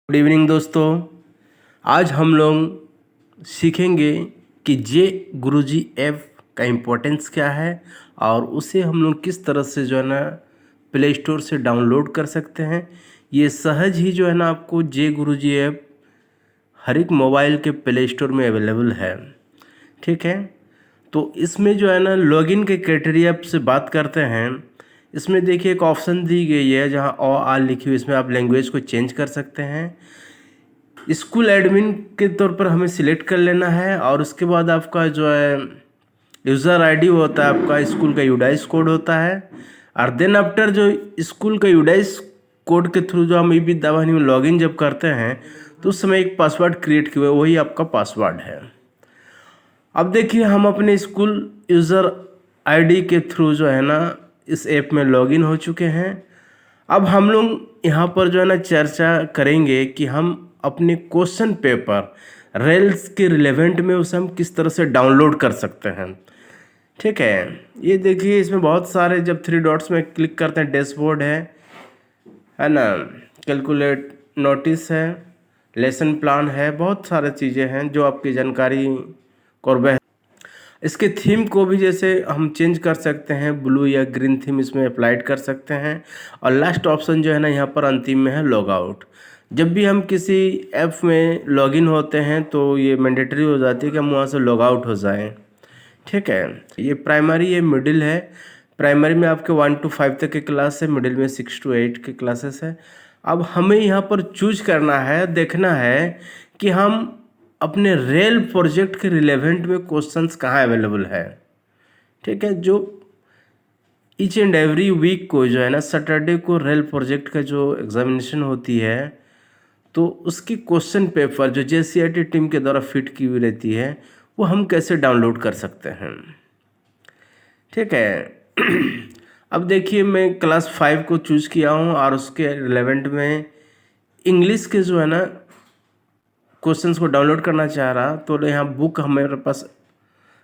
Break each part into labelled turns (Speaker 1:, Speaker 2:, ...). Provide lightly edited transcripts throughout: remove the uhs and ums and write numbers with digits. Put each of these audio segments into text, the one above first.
Speaker 1: Good evening दोस्तों। आज हम लोग सीखेंगे कि जे गुरुजी ऐप का इम्पोर्टेंस क्या है और उसे हम लोग किस तरह से जो है ना प्ले स्टोर से डाउनलोड कर सकते हैं। ये सहज ही जो है ना आपको जे गुरुजी ऐप हर एक मोबाइल के प्ले स्टोर में अवेलेबल है। ठीक है, तो इसमें जो है ना लॉगिन के क्राइटेरिया से बात करते हैं। इसमें देखिए एक ऑप्शन दी गई है जहां ऑ आ लिखी हुई, इसमें आप लैंग्वेज को चेंज कर सकते हैं। स्कूल एडमिन के तौर पर हमें सिलेक्ट कर लेना है और उसके बाद आपका जो है यूज़र आईडी होता है, आपका स्कूल का यूडाइस कोड होता है। और देन आफ्टर जो स्कूल का यूडाइस कोड के थ्रू जो हम ई विद्यावाहिनी में लॉगिन जब करते हैं तो उस समय एक पासवर्ड क्रिएट किए हुए, वही आपका पासवर्ड है। अब देखिए हम अपने स्कूल यूज़र आईडी के थ्रू जो है ना इस ऐप में लॉगिन हो चुके हैं। अब हम लोग यहाँ पर जो है ना चर्चा करेंगे कि हम अपने क्वेश्चन पेपर रेल्स के रिलेवेंट में उसे हम किस तरह से डाउनलोड कर सकते हैं। ठीक है, ये देखिए इसमें बहुत सारे, जब थ्री डॉट्स में क्लिक करते हैं डैशबोर्ड है ना, कैलकुलेट नोटिस है, लेसन प्लान है, बहुत सारे चीज़ें हैं जो आपकी जानकारी को। इसके थीम को भी जैसे हम चेंज कर सकते हैं, ब्लू या ग्रीन थीम इसमें अप्लाइड कर सकते हैं। और लास्ट ऑप्शन जो है ना यहाँ पर अंतिम में है लॉग आउट। जब भी हम किसी ऐप में लॉगिन होते हैं तो ये मैंडेटरी हो जाती है कि हम वहाँ से लॉग आउट हो जाएं। ठीक है, ये प्राइमरी ये मिडिल है। प्राइमरी में आपके 1 to 5 तक के क्लास है, मिडिल में 6 to 8 के क्लासेस है। अब हमें यहाँ पर चूज करना है, देखना है कि हम अपने रेल प्रोजेक्ट के रिलेवेंट में क्वेश्चंस कहाँ अवेलेबल है। ठीक है, जो ईच एंड एवरी वीक को जो है ना सैटरडे को रेल प्रोजेक्ट का जो एग्जामिनेशन होती है तो उसकी क्वेश्चन पेपर जो जेसीईआरटी टीम के द्वारा फिट की हुई रहती है वो हम कैसे डाउनलोड कर सकते हैं। ठीक है अब देखिए मैं क्लास 5 को चूज किया हूँ और उसके रिलेवेंट में इंग्लिश के जो है ना क्वेश्चंस को डाउनलोड करना चाह रहा, तो यहाँ बुक हमारे पास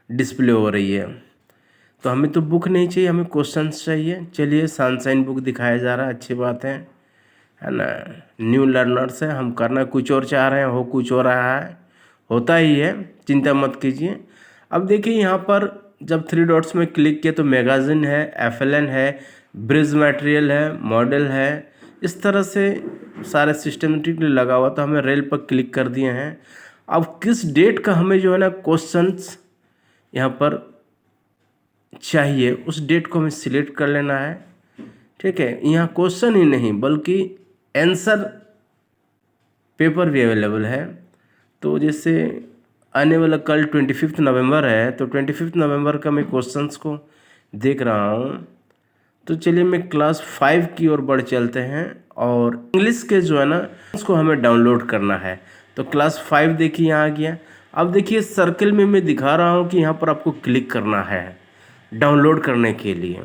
Speaker 1: डिस्प्ले हो रही है, तो हमें तो बुक नहीं चाहिए, हमें क्वेश्चंस चाहिए। चलिए सनशाइन बुक दिखाया जा रहा है, अच्छी बात है ना। न्यू लर्नर्स है, हम करना कुछ और चाह रहे हैं, हो कुछ हो रहा है, होता ही है, चिंता मत कीजिए। अब देखिए यहाँ पर जब थ्री डॉट्स में क्लिक किया तो मैगज़ीन है, एफएलएन है, ब्रिज मटेरियल है, मॉडल है, इस तरह से सारे सिस्टमेटिकली लगा हुआ। तो हमें रेल पर क्लिक कर दिए हैं। अब किस डेट का हमें जो है ना क्वेश्चंस यहाँ पर चाहिए उस डेट को हमें सिलेक्ट कर लेना है। ठीक है, यहाँ क्वेश्चन ही नहीं बल्कि आंसर पेपर भी अवेलेबल है। तो जैसे आने वाला कल 25 नवंबर है, तो 25 नवंबर का मैं क्वेश्चंस को देख रहा हूँ। तो चलिए मैं क्लास 5 की ओर बढ़ चलते हैं और इंग्लिश के जो है ना उसको हमें डाउनलोड करना है। तो क्लास 5 देखिए यहाँ आ गया। अब देखिए सर्कल में मैं दिखा रहा हूँ कि यहाँ पर आपको क्लिक करना है डाउनलोड करने के लिए।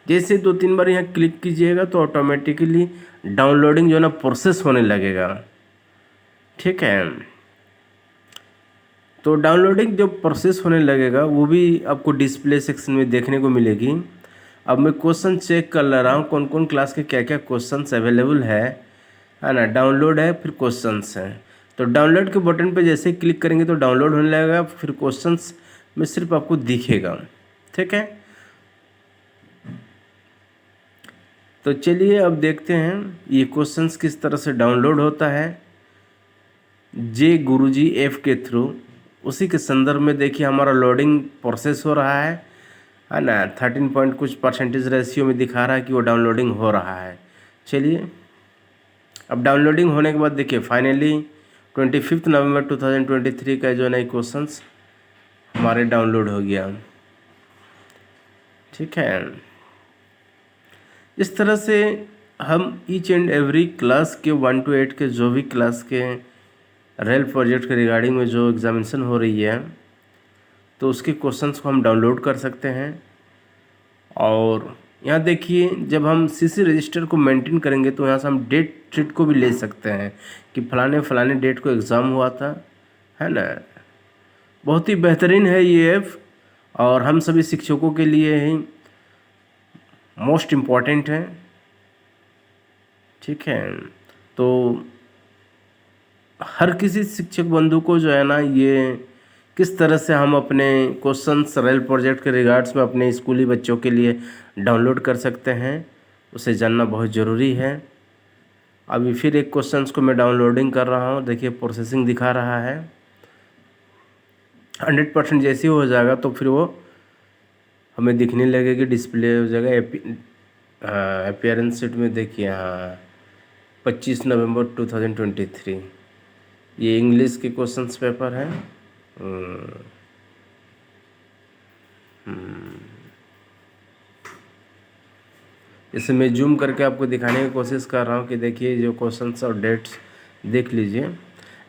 Speaker 1: जैसे 2-3 बार यहाँ क्लिक कीजिएगा तो ऑटोमेटिकली डाउनलोडिंग जो है ना प्रोसेस होने लगेगा। ठीक है, तो डाउनलोडिंग जो प्रोसेस होने लगेगा वो भी आपको डिस्प्ले सेक्शन में देखने को मिलेगी। अब मैं क्वेश्चन चेक कर ले रहा हूँ कौन कौन क्लास के क्या क्या क्वेश्चंस अवेलेबल है ना। डाउनलोड है, फिर क्वेश्चंस हैं। तो डाउनलोड के बटन पे जैसे क्लिक करेंगे तो डाउनलोड होने लगेगा, फिर क्वेश्चंस में सिर्फ आपको दिखेगा। ठीक है, तो चलिए अब देखते हैं ये क्वेश्चंस किस तरह से डाउनलोड होता है जे गुरुजी ऐप के थ्रू। उसी के संदर्भ में देखिए हमारा लोडिंग प्रोसेस हो रहा है ना। 13 पॉइंट कुछ परसेंटेज रेशियो में दिखा रहा है कि वो डाउनलोडिंग हो रहा है। चलिए अब डाउनलोडिंग होने के बाद देखिए फाइनली 25 नवंबर 2023 का जो नए क्वेश्चंस हमारे डाउनलोड हो गया। ठीक है, इस तरह से हम ईच एंड एवरी क्लास के 1 to 8 के जो भी क्लास के रेल प्रोजेक्ट के रिगार्डिंग में जो एग्जामिनेशन हो रही है तो उसके क्वेश्चंस को हम डाउनलोड कर सकते हैं। और यहाँ देखिए जब हम सीसी रजिस्टर को मेंटेन करेंगे तो यहाँ से हम डेट शीट को भी ले सकते हैं कि फलाने फलाने डेट को एग्ज़ाम हुआ था, है ना। बहुत ही बेहतरीन है ये ऐप और हम सभी शिक्षकों के लिए ही मोस्ट इम्पॉर्टेंट है। ठीक है, तो हर किसी शिक्षक बंधु को जो है ना ये किस तरह से हम अपने क्वेश्चंस रेल प्रोजेक्ट के रिगार्ड्स में अपने स्कूली बच्चों के लिए डाउनलोड कर सकते हैं, उसे जानना बहुत ज़रूरी है। अभी फिर एक क्वेश्चंस को मैं डाउनलोडिंग कर रहा हूँ, देखिए प्रोसेसिंग दिखा रहा है। 100% जैसे ही हो जाएगा तो फिर वो हमें दिखने लगेगी, डिस्प्ले हो जाएगा। अपीयरेंस शीट में देखिए, हाँ 25 नवंबर 2023 ये इंग्लिश के क्वेश्चंस पेपर है। इसे मैं जूम करके आपको दिखाने की कोशिश कर रहा हूँ कि देखिए जो क्वेश्चंस और डेट्स देख लीजिए।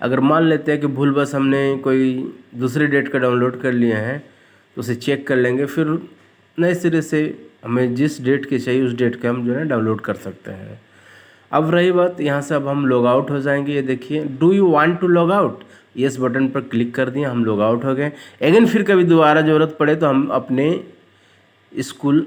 Speaker 1: अगर मान लेते हैं कि भूलवश हमने कोई दूसरी डेट का डाउनलोड कर लिए हैं तो उसे चेक कर लेंगे, फिर नए सिरे से हमें जिस डेट की चाहिए उस डेट का हम जो है डाउनलोड कर सकते हैं। अब रही बात यहाँ से, अब हम लॉग आउट हो जाएंगे। ये देखिए, do you want to log out, yes button पर क्लिक कर दिए, हम लॉग आउट हो गए। अगेन फिर कभी दोबारा ज़रूरत पड़े तो हम अपने स्कूल